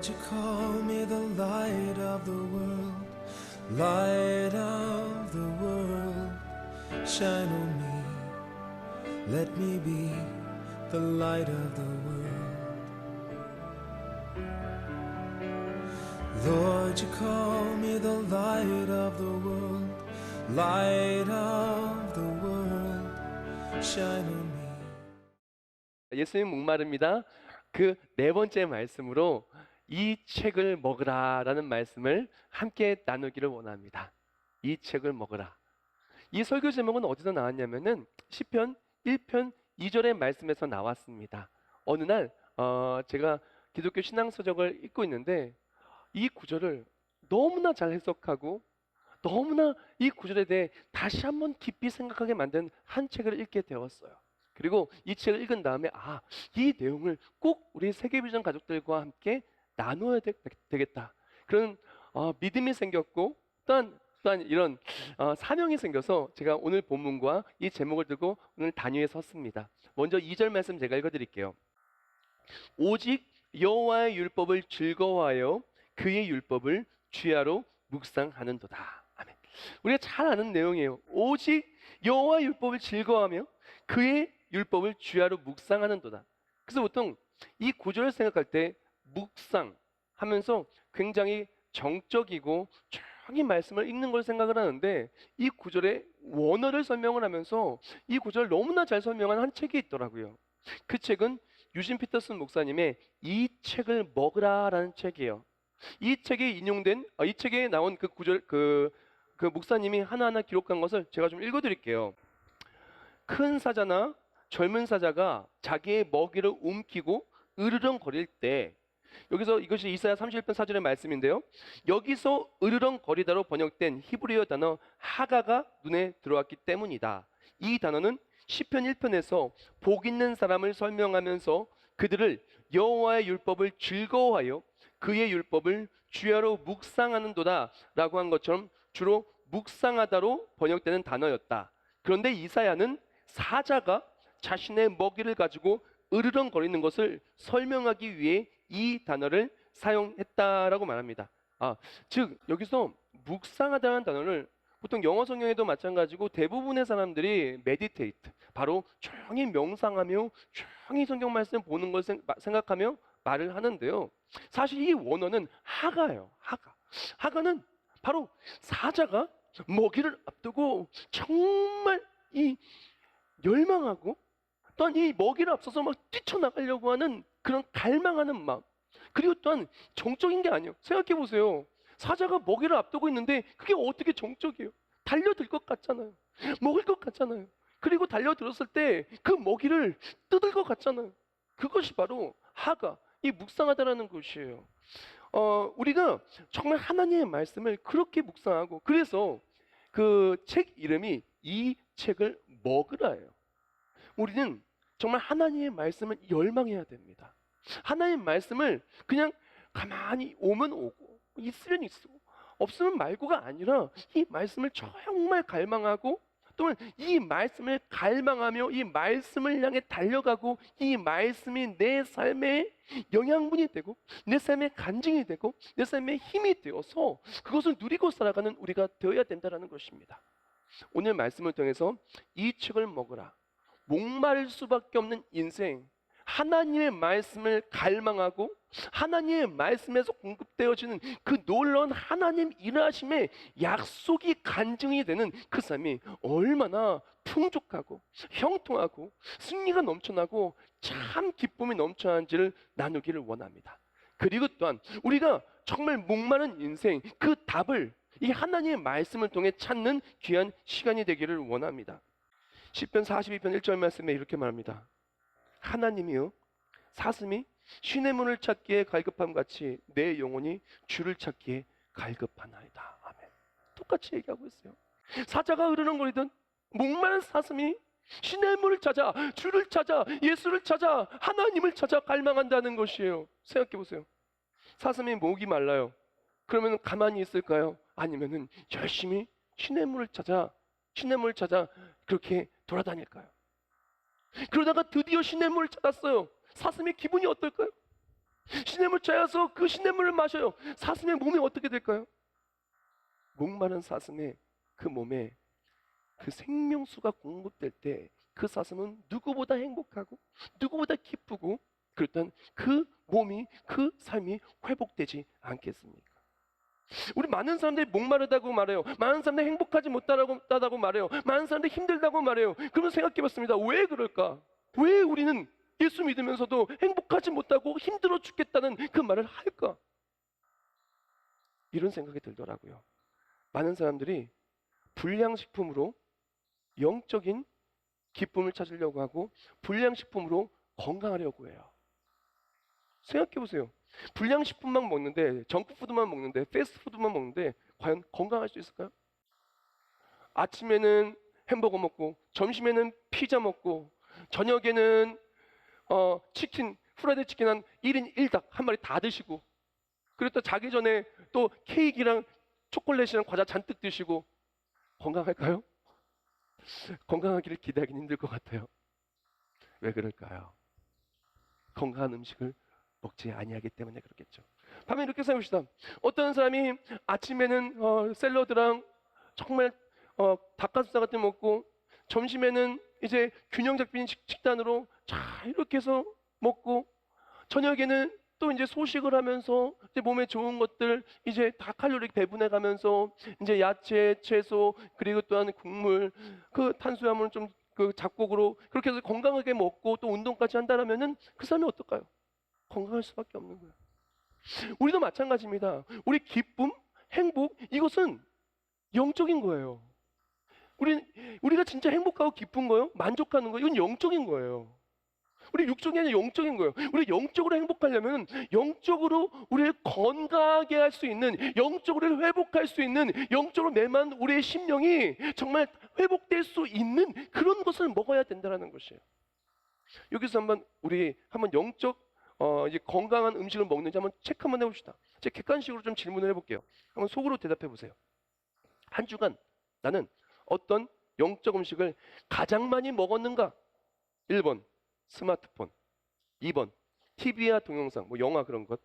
Lord, you call me the light of the world, light of the world, shine on me, let me be the light of the world. Lord, you call me the light of the world, light of the world, shine on me. 예수님 목마릅니다. 그 네 번째 말씀으로 이 책을 먹으라라는 말씀을 함께 나누기를 원합니다. 이 책을 먹으라. 이 설교 제목은 어디서 나왔냐면은 시편 1편 2절의 말씀에서 나왔습니다. 어느 날 제가 기독교 신앙서적을 읽고 있는데 이 구절을 너무나 잘 해석하고 너무나 이 구절에 대해 다시 한번 깊이 생각하게 만든 한 책을 읽게 되었어요. 그리고 이 책을 읽은 다음에 이 내용을 꼭 우리 세계비전 가족들과 함께 나누어야 되겠다. 그런 믿음이 생겼고 또한 이런 사명이 생겨서 제가 오늘 본문과 이 제목을 들고 오늘 단위에 섰습니다. 먼저 2절 말씀 제가 읽어드릴게요. 오직 여호와의 율법을 즐거워하여 그의 율법을 주야로 묵상하는도다. 아멘. 우리가 잘 아는 내용이에요. 오직 여호와의 율법을 즐거워하며 그의 율법을 주야로 묵상하는도다. 그래서 보통 이 구절을 생각할 때 묵상하면서 굉장히 정적이고 조용히 말씀을 읽는 걸 생각을 하는데 이 구절의 원어를 설명을 하면서 이 구절을 너무나 잘 설명한 한 책이 있더라고요. 그 책은 유진 피터슨 목사님의 이 책을 먹으라라는 책이에요. 이 책에 인용된 이 책에 나온 그 구절 그 목사님이 하나하나 기록한 것을 제가 좀 읽어드릴게요. 큰 사자나 젊은 사자가 자기의 먹이를 움키고 으르렁거릴 때, 여기서 이것이 이사야 31편 4절의 말씀인데요. 여기서 으르렁거리다로 번역된 히브리어 단어 하가가 눈에 들어왔기 때문이다. 이 단어는 시편 1편에서 복 있는 사람을 설명하면서 그들을 여호와의 율법을 즐거워하여 그의 율법을 주야로 묵상하는도다 라고 한 것처럼 주로 묵상하다로 번역되는 단어였다. 그런데 이사야는 사자가 자신의 먹이를 가지고 으르렁거리는 것을 설명하기 위해 이 단어를 사용했다라고 말합니다. 즉 여기서 묵상하다는 단어를 보통 영어 성경에도 마찬가지고 대부분의 사람들이 meditate, 바로 조용히 명상하며 조용히 성경 말씀 보는 걸 생각하며 말을 하는데요. 사실 이 원어는 하가예요. 하가는 바로 사자가 먹이를 앞두고 정말 이 열망하고 또한 이 먹이를 앞서서 막 뛰쳐나가려고 하는 그런 갈망하는 마음, 그리고 또한 정적인 게 아니에요. 생각해 보세요. 사자가 먹이를 앞두고 있는데 그게 어떻게 정적이에요? 달려들 것 같잖아요. 먹을 것 같잖아요. 그리고 달려들었을 때 그 먹이를 뜯을 것 같잖아요. 그것이 바로 하가, 이 묵상하다라는 것이에요. 우리가 정말 하나님의 말씀을 그렇게 묵상하고, 그래서 그 책 이름이 이 책을 먹으라예요. 우리는 정말 하나님의 말씀을 열망해야 됩니다. 하나님의 말씀을 그냥 가만히 오면 오고 있으면 있고 없으면 말고가 아니라 이 말씀을 정말 갈망하고 또는 이 말씀을 갈망하며 이 말씀을 향해 달려가고 이 말씀이 내 삶의 영양분이 되고 내 삶의 간증이 되고 내 삶의 힘이 되어서 그것을 누리고 살아가는 우리가 되어야 된다는 것입니다. 오늘 말씀을 통해서 이 책을 먹으라, 목마를 수밖에 없는 인생, 하나님의 말씀을 갈망하고 하나님의 말씀에서 공급되어지는 그 놀라운 하나님 일하심의 약속이 간증이 되는 그 삶이 얼마나 풍족하고 형통하고 승리가 넘쳐나고 참 기쁨이 넘쳐나는지를 나누기를 원합니다. 그리고 또한 우리가 정말 목마른 인생, 그 답을 이 하나님의 말씀을 통해 찾는 귀한 시간이 되기를 원합니다. 시편 42편 1절 말씀에 이렇게 말합니다. 하나님이여, 사슴이 시냇물을 찾기에 갈급함 같이 내 영혼이 주를 찾기에 갈급하나이다. 아멘. 똑같이 얘기하고 있어요. 사자가 으르렁거리던 목마른 사슴이 시냇물을 찾아, 주를 찾아, 예수를 찾아, 하나님을 찾아 갈망한다는 것이에요. 생각해 보세요. 사슴이 목이 말라요. 그러면 가만히 있을까요? 아니면은 열심히 시냇물을 찾아 그렇게 돌아다닐까요? 그러다가 드디어 시냇물을 찾았어요. 사슴의 기분이 어떨까요? 시냇물 찾아서 그 시냇물을 마셔요. 사슴의 몸이 어떻게 될까요? 목마른 사슴의 그 몸에 그 생명수가 공급될 때 그 사슴은 누구보다 행복하고 누구보다 기쁘고 그렇다면 그 몸이 그 삶이 회복되지 않겠습니까? 우리 많은 사람들이 목마르다고 말해요. 많은 사람들이 행복하지 못하다고 말해요. 많은 사람들이 힘들다고 말해요. 그러면 생각해 봤습니다. 왜 그럴까? 왜 우리는 예수 믿으면서도 행복하지 못하고 힘들어 죽겠다는 그 말을 할까? 이런 생각이 들더라고요. 많은 사람들이 불량식품으로 영적인 기쁨을 찾으려고 하고 불량식품으로 건강하려고 해요. 생각해 보세요. 불량식품만 먹는데, 정크푸드만 먹는데, 패스트푸드만 먹는데 과연 건강할 수 있을까요? 아침에는 햄버거 먹고, 점심에는 피자 먹고, 저녁에는 치킨, 프라이드 치킨 한 1인 1닭 한 마리 다 드시고, 그리고 또 자기 전에 또 케이크랑 초콜릿이랑 과자 잔뜩 드시고 건강할까요? 건강하기를 기대하기는 힘들 것 같아요. 왜 그럴까요? 건강한 음식을 먹지 아니하기 때문에 그렇겠죠. 반면 이렇게 생각합시다. 어떤 사람이 아침에는 샐러드랑 정말 닭가슴살 같은 거 먹고 점심에는 이제 균형 잡힌 식단으로 잘 이렇게 해서 먹고 저녁에는 또 이제 소식을 하면서 이제 몸에 좋은 것들 이제 다 칼로리 배분해 가면서 이제 야채, 채소 그리고 또한 국물 그 탄수화물 좀 그 잡곡으로 그렇게 해서 건강하게 먹고 또 운동까지 한다라면은 그 사람이 어떨까요? 건강할 수밖에 없는 거예요. 우리도 마찬가지입니다. 우리 기쁨, 행복 이것은 영적인 거예요. 우리가 진짜 행복하고 기쁜 거요, 만족하는 거 이건 영적인 거예요. 우리 육적이 아니라 영적인 거예요. 우리 영적으로 행복하려면 영적으로 우리를 건강하게 할 수 있는, 영적으로 회복할 수 있는, 영적으로 매만 우리의 심령이 정말 회복될 수 있는 그런 것을 먹어야 된다는 것이에요. 여기서 우리 한번 영적 이제 건강한 음식을 먹는지 한번 체크 한번 해봅시다. 제가 객관식으로 좀 질문을 해볼게요. 한번 속으로 대답해 보세요. 한 주간 나는 어떤 영적 음식을 가장 많이 먹었는가? 1번 스마트폰, 2번 TV와 동영상, 뭐 영화 그런 것,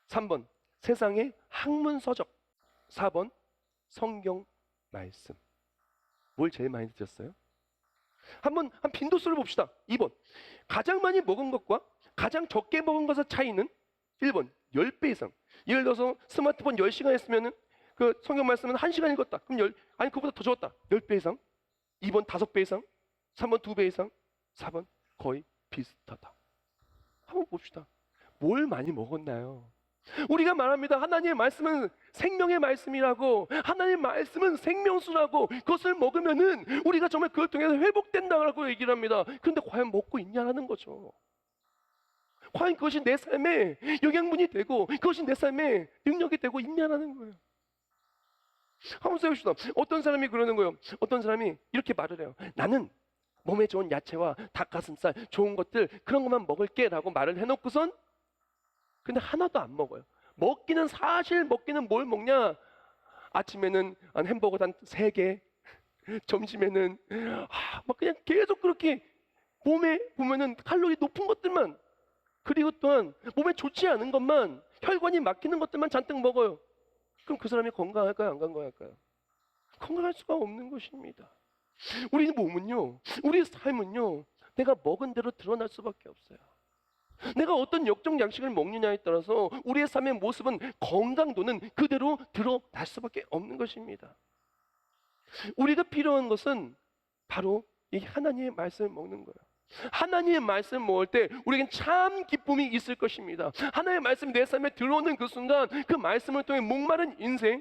3번 세상의 학문 서적, 4번 성경 말씀. 뭘 제일 많이 드셨어요? 한번 한 빈도수를 봅시다. 2번 가장 많이 먹은 것과 가장 적게 먹은 것의 차이는 1번 10배 이상. 예를 들어서 스마트폰 10시간 했으면은 그 성경 말씀은 1시간 읽었다. 그럼 아니 그보다 더 적었다. 10배 이상. 2번 5배 이상. 3번 2배 이상. 4번 거의 비슷하다. 한번 봅시다. 뭘 많이 먹었나요? 우리가 말합니다. 하나님의 말씀은 생명의 말씀이라고, 하나님의 말씀은 생명수라고, 그것을 먹으면은 우리가 정말 그걸 통해서 회복된다고 얘기를 합니다. 그런데 과연 먹고 있냐라는 거죠. 과연 그것이 내 삶에 영양분이 되고 그것이 내 삶에 능력이 되고 있냐라는 거예요. 한번 생각해봅시다. 어떤 사람이 그러는 거예요. 어떤 사람이 이렇게 말을 해요. 나는 몸에 좋은 야채와 닭가슴살 좋은 것들 그런 것만 먹을게 라고 말을 해놓고선 근데 하나도 안 먹어요. 사실 먹기는 뭘 먹냐? 아침에는 한 햄버거 한 3개, 점심에는 막 그냥 계속 그렇게 몸에 보면은 칼로리 높은 것들만, 그리고 또한 몸에 좋지 않은 것만, 혈관이 막히는 것들만 잔뜩 먹어요. 그럼 그 사람이 건강할까요? 안 건강할까요? 건강할 수가 없는 것입니다. 우리 몸은요, 우리 삶은요, 내가 먹은 대로 드러날 수밖에 없어요. 내가 어떤 역적 양식을 먹느냐에 따라서 우리의 삶의 모습은, 건강도는 그대로 드러날 수밖에 없는 것입니다. 우리가 필요한 것은 바로 이 하나님의 말씀을 먹는 거예요. 하나님의 말씀을 먹을 때 우리에겐 참 기쁨이 있을 것입니다. 하나님의 말씀이 내 삶에 들어오는 그 순간 그 말씀을 통해 목마른 인생,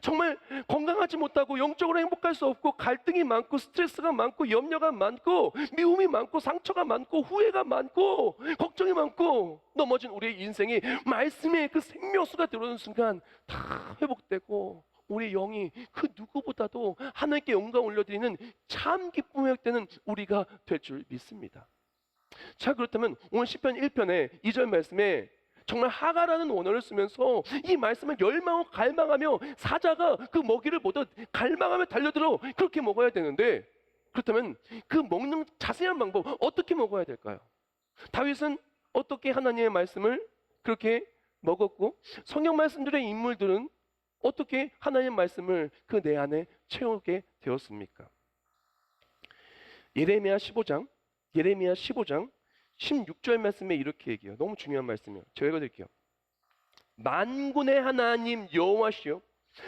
정말 건강하지 못하고 영적으로 행복할 수 없고 갈등이 많고 스트레스가 많고 염려가 많고 미움이 많고 상처가 많고 후회가 많고 걱정이 많고 넘어진 우리의 인생이 말씀의 그 생명수가 들어오는 순간 다 회복되고 우리의 영이 그 누구보다도 하나님께 영광 올려드리는 참 기쁨을 회복되는 우리가 될 줄 믿습니다. 자, 그렇다면 오늘 시편 1편의 2절 말씀에 정말 하가라는 원어를 쓰면서 이 말씀을 열망하고 갈망하며 사자가 그 먹이를 보듯 갈망하며 달려들어 그렇게 먹어야 되는데, 그렇다면 그 먹는 자세한 방법 어떻게 먹어야 될까요? 다윗은 어떻게 하나님의 말씀을 그렇게 먹었고, 성경 말씀들의 인물들은 어떻게 하나님의 말씀을 그 내 안에 채우게 되었습니까? 예레미야 15장 16절 말씀에 이렇게 얘기해요. 너무 중요한 말씀이에요. 제가 읽어드릴게요. 만군의 하나님 여호와시여,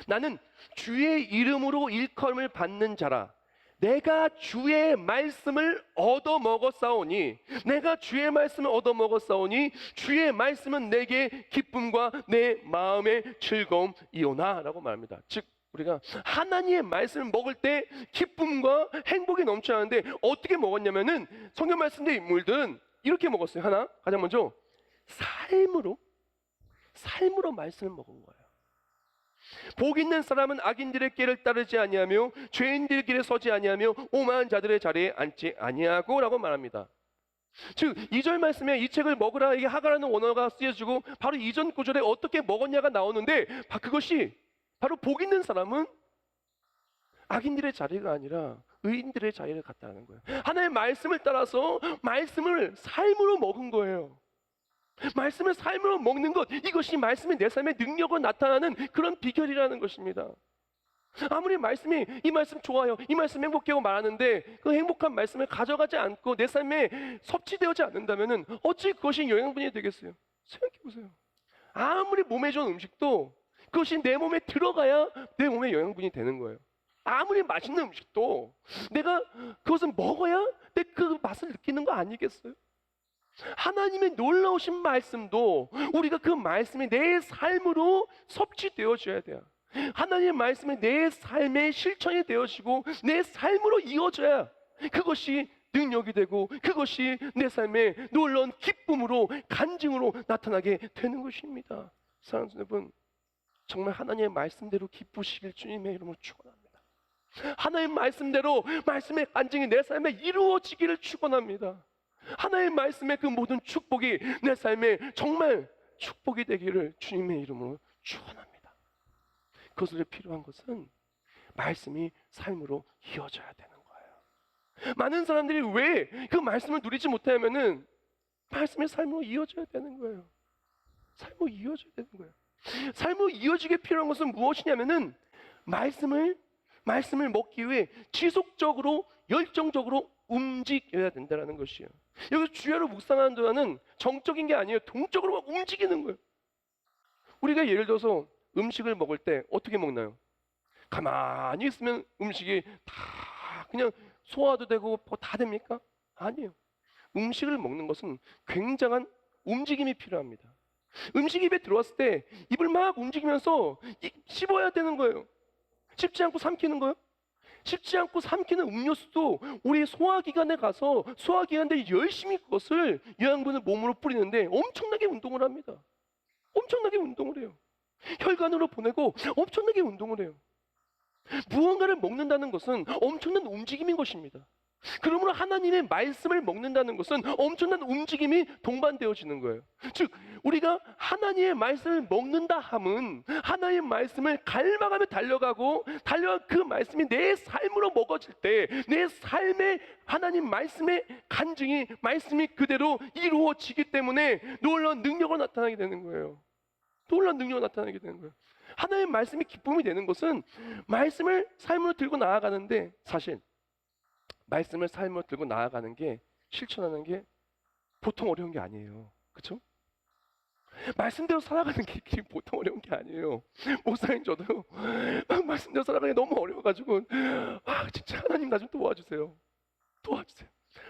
나는 주의 이름으로 일컬음을 받는 자라. 내가 주의 말씀을 얻어먹었사오니, 내가 주의 말씀을 얻어먹었사오니 주의 말씀은 내게 기쁨과 내 마음의 즐거움이오나 라고 말합니다. 즉 우리가 하나님의 말씀을 먹을 때 기쁨과 행복이 넘쳐나는데, 어떻게 먹었냐면은 성경 말씀의 인물들은 이렇게 먹었어요. 하나, 가장 먼저 삶으로 말씀을 먹은 거예요. 복 있는 사람은 악인들의 길을 따르지 아니하며 죄인들 길에 서지 아니하며 오만한 자들의 자리에 앉지 아니하고 라고 말합니다. 즉 2절 말씀에 이 책을 먹으라, 이게 하가라는 원어가 쓰여지고 바로 이전 구절에 어떻게 먹었냐가 나오는데, 그것이 바로 복 있는 사람은 악인들의 자리가 아니라 의인들의 자리를 갔다는 거예요. 하나님의 말씀을 따라서 말씀을 삶으로 먹은 거예요. 말씀을 삶으로 먹는 것, 이것이 말씀이 내 삶의 능력으로 나타나는 그런 비결이라는 것입니다. 아무리 이 말씀 좋아요, 이 말씀 행복해요 말하는데 그 행복한 말씀을 가져가지 않고 내 삶에 섭취되지 않는다면 어찌 그것이 영양분이 되겠어요? 생각해 보세요. 아무리 몸에 좋은 음식도 그것이 내 몸에 들어가야 내 몸에 영양분이 되는 거예요. 아무리 맛있는 음식도 내가 그것을 먹어야 내 그 맛을 느끼는 거 아니겠어요? 하나님의 놀라우신 말씀도 우리가 그 말씀이 내 삶으로 섭취되어져야 돼요. 하나님의 말씀이 내 삶의 실천이 되어지고 내 삶으로 이어져야 그것이 능력이 되고 그것이 내 삶의 놀라운 기쁨으로, 간증으로 나타나게 되는 것입니다. 사랑하는 여러분, 정말 하나님의 말씀대로 기쁘시길 주님의 이름으로 축원합니다. 하나님의 말씀대로 말씀의 간증이 내 삶에 이루어지기를 축원합니다. 하나님의 말씀의 그 모든 축복이 내 삶에 정말 축복이 되기를 주님의 이름으로 축원합니다. 그것을 필요한 것은 말씀이 삶으로 이어져야 되는 거예요. 많은 사람들이 왜 그 말씀을 누리지 못하면은 말씀이 삶으로 이어져야 되는 거예요. 삶으로 이어져야 되는 거예요. 삶으로 이어지게 필요한 것은 무엇이냐면은 말씀을 먹기 위해 지속적으로 열정적으로 움직여야 된다는 것이에요. 여기서 주야로 묵상하는 동안은 정적인 게 아니에요. 동적으로 막 움직이는 거예요. 우리가 예를 들어서 음식을 먹을 때 어떻게 먹나요? 가만히 있으면 음식이 다 그냥 소화도 되고 다 됩니까? 아니에요. 음식을 먹는 것은 굉장한 움직임이 필요합니다. 음식이 입에 들어왔을 때 입을 막 움직이면서 씹어야 되는 거예요. 씹지 않고 삼키는 거예요. 씹지 않고 삼키는 음료수도 우리 소화기관에 가서 소화기관들이 열심히 그것을 영양분을 몸으로 뿌리는데 엄청나게 운동을 합니다. 엄청나게 운동을 해요. 혈관으로 보내고 엄청나게 운동을 해요. 무언가를 먹는다는 것은 엄청난 움직임인 것입니다. 그러므로 하나님의 말씀을 먹는다는 것은 엄청난 움직임이 동반되어지는 거예요. 즉 우리가 하나님의 말씀을 먹는다 함은 하나님의 말씀을 갈망하며 달려가고 그 말씀이 내 삶으로 먹어질 때 내 삶의 하나님 말씀의 간증이, 말씀이 그대로 이루어지기 때문에 놀라운 능력으로 나타나게 되는 거예요. 놀라운 능력으로 나타나게 되는 거예요. 하나님의 말씀이 기쁨이 되는 것은 말씀을 삶으로 들고 나아가는데, 사실 말씀을 삶으로 들고 나아가는 게, 실천하는 게 보통 어려운 게 아니에요. 그렇죠? 말씀대로 살아가는 게 보통 어려운 게 아니에요. 목사님 저도 말씀대로 살아가기 너무 어려워가지고 진짜 하나님 나 좀 도와주세요.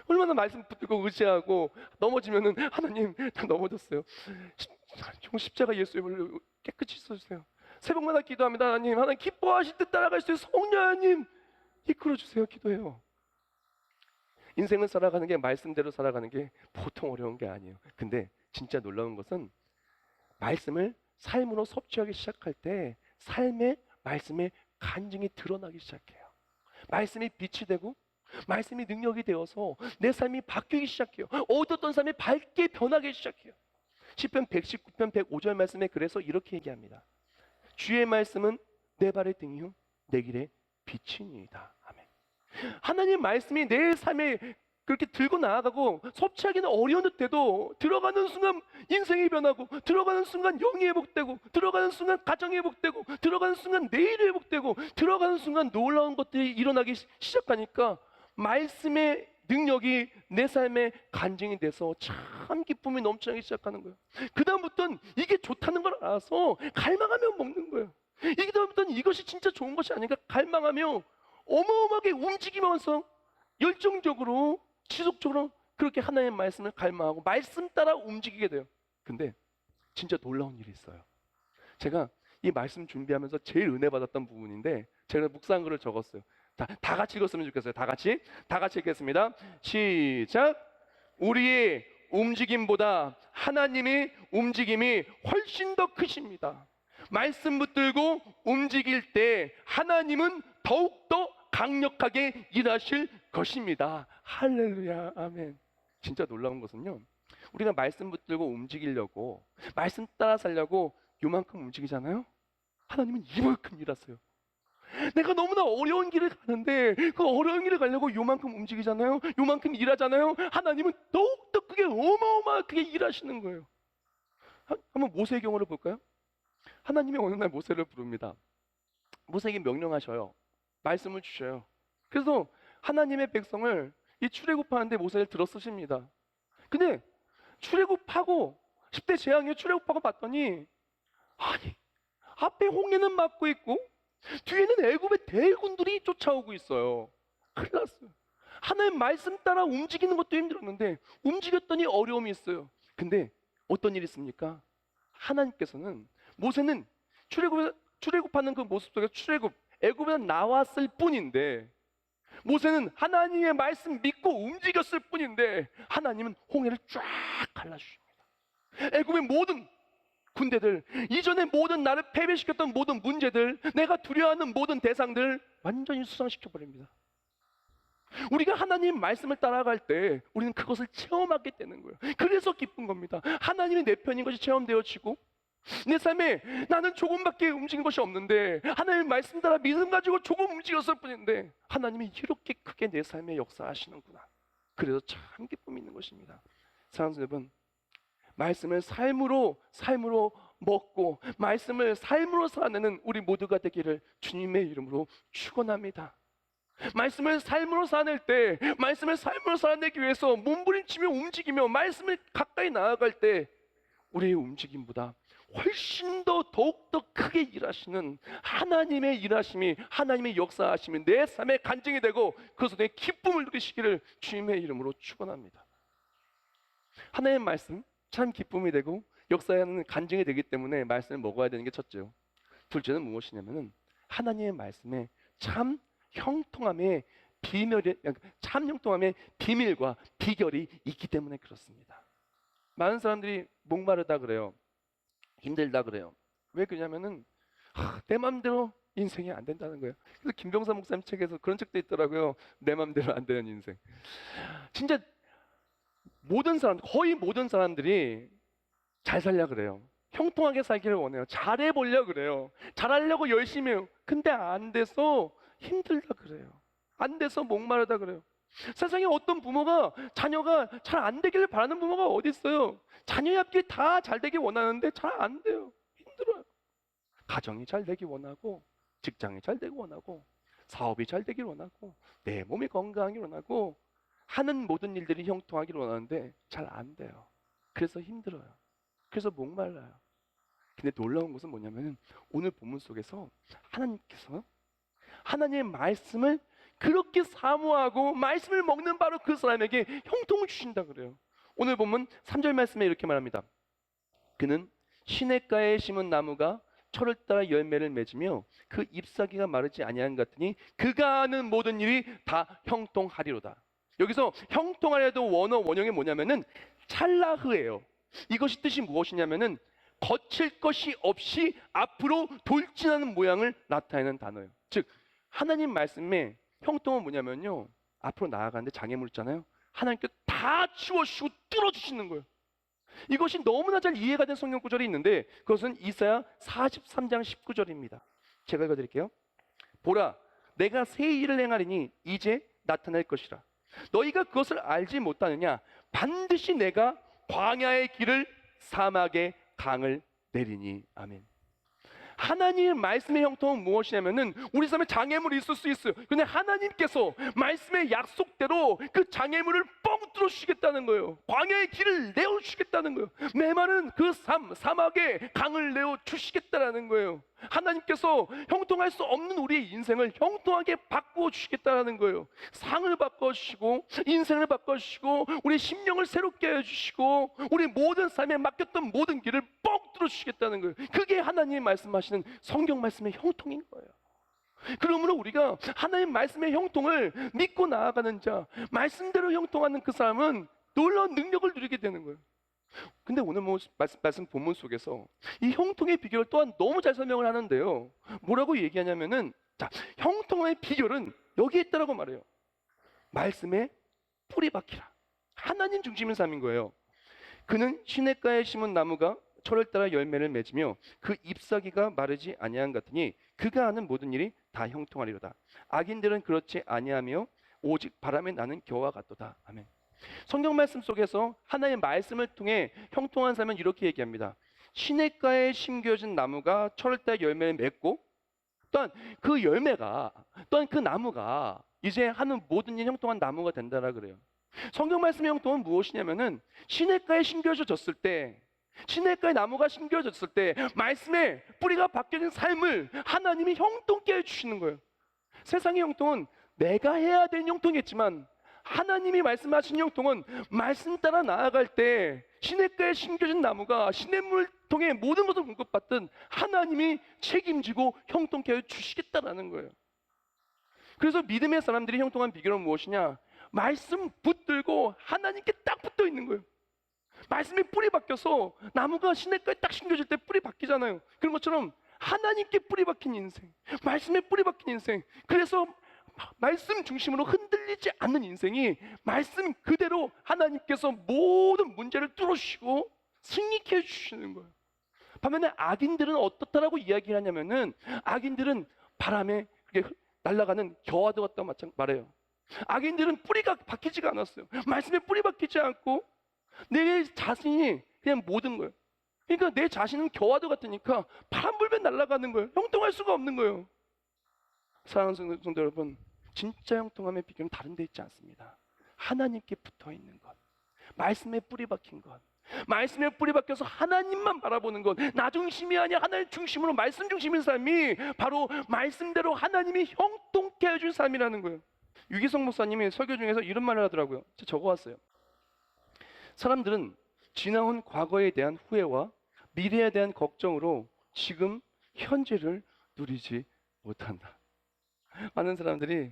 얼마나 말씀 붙들고 의지하고 넘어지면은 하나님 나 넘어졌어요. 십자가 예수님을 깨끗이 써주세요. 새벽마다 기도합니다. 하나님 기뻐하실 듯 따라갈 수 있어요. 성령 하나님 이끌어주세요. 기도해요. 인생을 살아가는 게, 말씀대로 살아가는 게 보통 어려운 게 아니에요. 근데 진짜 놀라운 것은 말씀을 삶으로 섭취하기 시작할 때 삶의 말씀의 간증이 드러나기 시작해요. 말씀이 빛이 되고 말씀이 능력이 되어서 내 삶이 바뀌기 시작해요. 어두웠던 삶이 밝게 변하기 시작해요. 시편 119편 105절 말씀에 그래서 이렇게 얘기합니다. 주의 말씀은 내 발의 등이요 내 길의 빛이니이다. 아멘. 하나님 말씀이 내 삶의 그렇게 들고 나아가고 섭취하기는 어려운 듯해도 들어가는 순간 인생이 변하고, 들어가는 순간 영이 회복되고, 들어가는 순간 가정이 회복되고, 들어가는 순간 내일이 회복되고, 들어가는 순간 놀라운 것들이 일어나기 시작하니까 말씀의 능력이 내 삶에 간증이 돼서 참 기쁨이 넘쳐나기 시작하는 거예요. 그다음부터는 이게 좋다는 걸 알아서 갈망하며 먹는 거예요. 이게 다음부터는 이것이 진짜 좋은 것이 아닌가 갈망하며 어마어마하게 움직이면서 열정적으로 지속적으로 그렇게 하나님의 말씀을 갈망하고 말씀 따라 움직이게 돼요. 근데 진짜 놀라운 일이 있어요. 제가 이 말씀 준비하면서 제일 은혜 받았던 부분인데 제가 묵상한 글을 적었어요. 다 같이 읽었으면 좋겠어요. 다 같이 읽겠습니다. 시작. 우리의 움직임보다 하나님의 움직임이 훨씬 더 크십니다. 말씀 붙들고 움직일 때 하나님은 더욱더 강력하게 일하실 것입니다. 할렐루야, 아멘. 진짜 놀라운 것은요, 우리가 말씀 붙들고 움직이려고, 말씀 따라 살려고 요만큼 움직이잖아요. 하나님은 이만큼 일하세요. 내가 너무나 어려운 길을 가는데 그 어려운 길을 가려고 요만큼 움직이잖아요. 요만큼 일하잖아요. 하나님은 더욱더 크게 어마어마하게 일하시는 거예요. 한번 모세의 경우를 볼까요? 하나님이 어느 날 모세를 부릅니다. 모세에게 명령하셔요. 말씀을 주셔요. 그래서 하나님의 백성을 이 출애굽하는데 모세를 들어 쓰십니다. 근데 출애굽하고 10대 재앙에 출애굽하고 봤더니 아니 앞에 홍해는 막고 있고 뒤에는 애굽의 대군들이 쫓아오고 있어요. 큰일 났어요. 하나님 말씀 따라 움직이는 것도 힘들었는데 움직였더니 어려움이 있어요. 근데 어떤 일이 있습니까? 하나님께서는 모세는 출애굽하는 그 모습 속에 애굽에서 나왔을 뿐인데 모세는 하나님의 말씀 믿고 움직였을 뿐인데 하나님은 홍해를 쫙 갈라주십니다. 애굽의 모든 군대들, 이전에 모든 나를 패배시켰던 모든 문제들, 내가 두려워하는 모든 대상들 완전히 수상시켜 버립니다. 우리가 하나님 말씀을 따라갈 때 우리는 그것을 체험하게 되는 거예요. 그래서 기쁜 겁니다. 하나님이 내 편인 것이 체험되어지고 내 삶에 나는 조금밖에 움직인 것이 없는데 하나님의 말씀 따라 믿음 가지고 조금 움직였을 뿐인데 하나님이 이렇게 크게 내 삶에 역사하시는구나. 그래서 참 기쁨이 있는 것입니다. 사랑하는 여러분, 말씀을 삶으로 먹고 말씀을 삶으로 살아내는 우리 모두가 되기를 주님의 이름으로 축원합니다. 말씀을 삶으로 살아낼 때, 말씀을 삶으로 살아내기 위해서 몸부림치며 움직이며 말씀을 가까이 나아갈 때 우리의 움직임보다 훨씬 더 더욱더 크게 일하시는 하나님의 일하심이, 하나님의 역사하심이 내 삶에 간증이 되고 그것으로 내 기쁨을 누리시기를 주님의 이름으로 축원합니다. 하나님의 말씀 참 기쁨이 되고 역사하는 간증이 되기 때문에 말씀을 먹어야 되는 게 첫째요. 둘째는 무엇이냐면은 하나님의 말씀에 참 형통함의 비밀과 비결이 있기 때문에 그렇습니다. 많은 사람들이 목마르다 그래요. 힘들다 그래요. 왜 그러냐면은 내 맘대로 인생이 안 된다는 거예요. 그래서 김병삼 목사님 책에서 그런 책도 있더라고요. 내 맘대로 안 되는 인생. 진짜 거의 모든 사람들이 잘 살려 그래요. 형통하게 살기를 원해요. 잘해보려 그래요. 잘하려고 열심히 해요. 근데 안 돼서 힘들다 그래요. 안 돼서 목마르다 그래요. 세상에 어떤 부모가 자녀가 잘 안 되기를 바라는 부모가 어디 있어요? 자녀의 앞길이 다 잘 되길 원하는데 잘 안 돼요. 힘들어요. 가정이 잘 되길 원하고, 직장이 잘 되길 원하고, 사업이 잘 되길 원하고, 내 몸이 건강하길 원하고, 하는 모든 일들이 형통하길 원하는데 잘 안 돼요. 그래서 힘들어요. 그래서 목말라요. 근데 놀라운 것은 뭐냐면 오늘 본문 속에서 하나님께서 하나님의 말씀을 그렇게 사모하고 말씀을 먹는 바로 그 사람에게 형통을 주신다 그래요. 오늘 본문 3절 말씀에 이렇게 말합니다. 그는 시냇가에 심은 나무가 철을 따라 열매를 맺으며 그 잎사귀가 마르지 아니한 것 같으니 그가 하는 모든 일이 다 형통하리로다. 여기서 형통하려도 원형이 뭐냐면은 찰나흐예요. 이것이 뜻이 무엇이냐면은 거칠 것이 없이 앞으로 돌진하는 모양을 나타내는 단어예요. 즉 하나님 말씀에 형통은 뭐냐면요, 앞으로 나아가는데 장애물 있잖아요. 하나님께서 다 치워주시고 뚫어주시는 거예요. 이것이 너무나 잘 이해가 된 성경 구절이 있는데 그것은 이사야 43장 19절입니다. 제가 읽어드릴게요. 보라, 내가 새 일을 행하리니 이제 나타날 것이라. 너희가 그것을 알지 못하느냐? 반드시 내가 광야의 길을 사막의 강을 내리니. 아멘. 하나님의 말씀의 형통은 무엇이냐면은 우리 삶에 장애물이 있을 수 있어요. 근데 하나님께서 말씀의 약속대로 그 장애물을 뻥 뚫어 주시겠다는 거예요. 광야의 길을 내어 주시겠다는 거예요. 메마른 그 사막에 강을 내어 주시겠다라는 거예요. 하나님께서 형통할 수 없는 우리의 인생을 형통하게 바꾸어 주시겠다라는 거예요. 상을 바꿔 주시고 인생을 바꿔 주시고 우리 심령을 새롭게 해 주시고 우리 모든 삶에 맡겼던 모든 길을 뻥 뚫어 주시겠다는 거예요. 그게 하나님이 말씀하시는 성경 말씀의 형통인 거예요. 그러므로 우리가 하나님 말씀의 형통을 믿고 나아가는 자, 말씀대로 형통하는 그 사람은 놀라운 능력을 누리게 되는 거예요. 근데 오늘 말씀 본문 속에서 이 형통의 비결을 또한 너무 잘 설명을 하는데요. 뭐라고 얘기하냐면은, 자, 형통의 비결은 여기에 있다라고 말해요. 말씀에 뿌리 박히라. 하나님 중심인 삶인 거예요. 그는 시냇가에 심은 나무가 철을 따라 열매를 맺으며 그 잎사귀가 마르지 아니한 같으니 그가 하는 모든 일이 다 형통하리로다. 악인들은 그렇지 아니하며 오직 바람에 나는 겨와 같도다. 아멘. 성경 말씀 속에서 하나님의 말씀을 통해 형통한 삶은 이렇게 얘기합니다. 시냇가에 심겨진 나무가 철을 따라 열매를 맺고 또한 그 열매가 또한 그 나무가 이제 하는 모든 일 형통한 나무가 된다라 그래요. 성경 말씀의 형통은 무엇이냐면은 시냇가에 심겨졌을 때, 시냇가에 나무가 심겨졌을 때 말씀에 뿌리가 박혀진 삶을 하나님이 형통케 해주시는 거예요. 세상의 형통은 내가 해야 되는 형통이겠지만 하나님이 말씀하신 형통은 말씀 따라 나아갈 때 시냇가에 심겨진 나무가 시냇물을 통해 모든 것을 공급받든 하나님이 책임지고 형통케 해주시겠다라는 거예요. 그래서 믿음의 사람들이 형통한 비결은 무엇이냐? 말씀 붙들고 하나님께 딱 붙어 있는 거예요. 말씀에 뿌리 박혀서 나무가 시냇가에 딱 심겨질 때 뿌리 박히잖아요. 그런 것처럼 하나님께 뿌리 박힌 인생, 말씀에 뿌리 박힌 인생, 그래서 말씀 중심으로 흔들리지 않는 인생이 말씀 그대로 하나님께서 모든 문제를 뚫어주시고 승리케 해주시는 거예요. 반면에 악인들은 어떻다라고 이야기를 하냐면은 악인들은 바람에 날아가는 겨와도 같다고 말해요. 악인들은 뿌리가 박히지가 않았어요. 말씀에 뿌리 박히지 않고 내 자신이 그냥 모든 거예요. 그러니까 내 자신은 겨와도 같으니까 바람 불면 날아가는 거예요. 형통할 수가 없는 거예요. 사랑하는 성도 여러분, 진짜 형통함의 비결은 다른 데 있지 않습니다. 하나님께 붙어 있는 것, 말씀에 뿌리 박힌 것, 말씀에 뿌리 박혀서 하나님만 바라보는 것, 나 중심이 아니야 하나님 중심으로 말씀 중심인 삶이 바로 말씀대로 하나님이 형통케 해준 삶이라는 거예요. 유기성 목사님이 설교 중에서 이런 말을 하더라고요. 제가 적어왔어요. 사람들은 지나온 과거에 대한 후회와 미래에 대한 걱정으로 지금 현재를 누리지 못한다. 많은 사람들이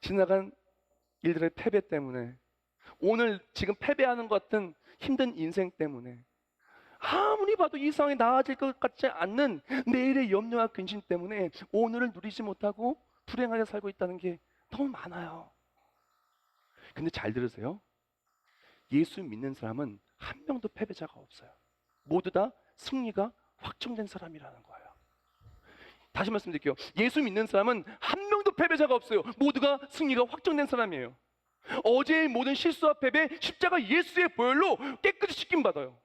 지나간 일들의 패배 때문에, 오늘 지금 패배하는 것 같은 힘든 인생 때문에, 아무리 봐도 이 상황이 나아질 것 같지 않는 내일의 염려와 근심 때문에 오늘을 누리지 못하고 불행하게 살고 있다는 게 너무 많아요. 근데 잘 들으세요. 예수 믿는 사람은 한 명도 패배자가 없어요. 모두 다 승리가 확정된 사람이라는 거예요. 다시 말씀드릴게요. 예수 믿는 사람은 한 명도 패배자가 없어요. 모두가 승리가 확정된 사람이에요. 어제의 모든 실수와 패배, 십자가 예수의 보혈로 깨끗이 씻김 받아요.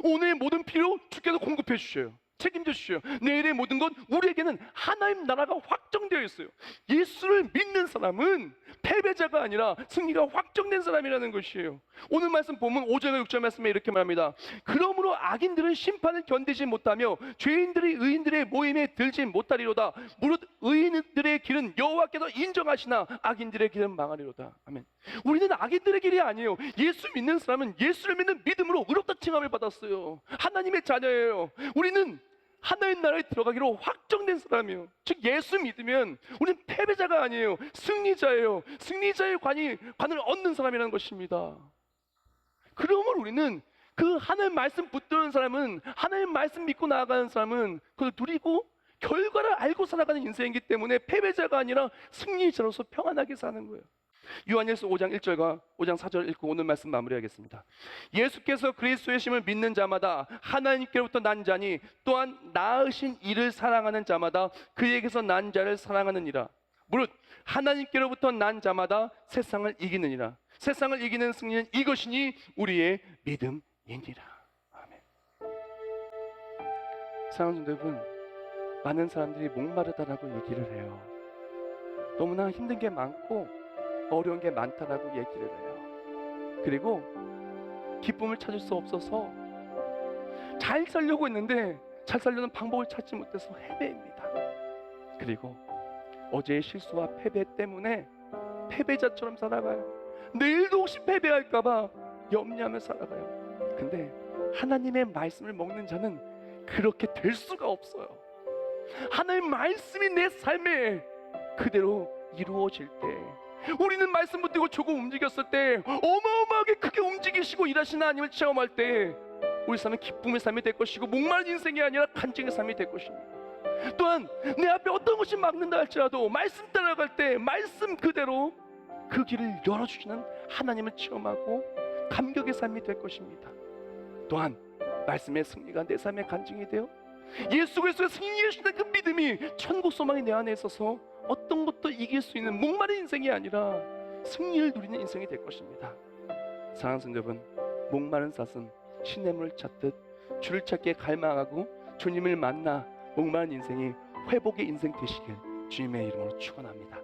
오늘의 모든 필요 주께서 공급해 주셔요. 책임져 주셔요. 내일의 모든 것, 우리에게는 하나님 나라가 확정되어 있어요. 예수를 믿는 사람은 패배자가 아니라 승리가 확정된 사람이라는 것이에요. 오늘 말씀 보면 5절과 6절 말씀에 이렇게 말합니다. 그러므로 악인들은 심판을 견디지 못하며 죄인들이 의인들의 모임에 들지 못하리로다. 무릇 의인들의 길은 여호와께서 인정하시나 악인들의 길은 망하리로다. 아멘. 우리는 악인들의 길이 아니에요. 예수 믿는 사람은 예수를 믿는 믿음으로 의롭다 칭함을 받았어요. 하나님의 자녀예요. 우리는 하나님 나라에 들어가기로 확정된 사람이에요. 즉 예수 믿으면 우리는 패배자가 아니에요. 승리자예요. 승리자의 관을 얻는 사람이라는 것입니다. 그러면 우리는 그 하나님 말씀 붙드는 사람은, 하나님 말씀 믿고 나아가는 사람은 그걸 누리고 결과를 알고 살아가는 인생이기 때문에 패배자가 아니라 승리자로서 평안하게 사는 거예요. 요한일서 5장 1절과 5장 4절 읽고 오늘 말씀 마무리하겠습니다. 예수께서 그리스도의 심을 믿는 자마다 하나님께로부터 난 자니 또한 낳으신 이를 사랑하는 자마다 그에게서 난 자를 사랑하느니라. 무릇 하나님께로부터 난 자마다 세상을 이기느니라. 세상을 이기는 승리는 이것이니 우리의 믿음이니라. 아멘. 사랑하는 여러분, 많은 사람들이 목마르다라고 얘기를 해요. 너무나 힘든 게 많고 어려운 게 많다라고 얘기를 해요. 그리고 기쁨을 찾을 수 없어서 잘 살려고 했는데 잘 살려는 방법을 찾지 못해서 헤매입니다. 그리고 어제의 실수와 패배 때문에 패배자처럼 살아가요. 내일도 혹시 패배할까봐 염려하며 살아가요. 근데 하나님의 말씀을 먹는 자는 그렇게 될 수가 없어요. 하나님의 말씀이 내 삶에 그대로 이루어질 때, 우리는 말씀 붙들고 조금 움직였을 때 어마어마하게 크게 움직이시고 일하시는 하나님을 체험할 때 우리 삶은 기쁨의 삶이 될 것이고 목마른 인생이 아니라 간증의 삶이 될 것입니다. 또한 내 앞에 어떤 것이 막는다 할지라도 말씀 따라갈 때 말씀 그대로 그 길을 열어주시는 하나님을 체험하고 감격의 삶이 될 것입니다. 또한 말씀의 승리가 내 삶의 간증이 되어 예수 그리스도의 승리해 주시는 그 믿음이 천국 소망이 내 안에 있어서 어떤 것도 이길 수 있는 목마른 인생이 아니라 승리를 누리는 인생이 될 것입니다. 사랑하는 성도 여러분, 목마른 사슴 시냇물을 찾듯 주를 찾기에 갈망하고 주님을 만나 목마른 인생이 회복의 인생 되시길 주님의 이름으로 축원합니다.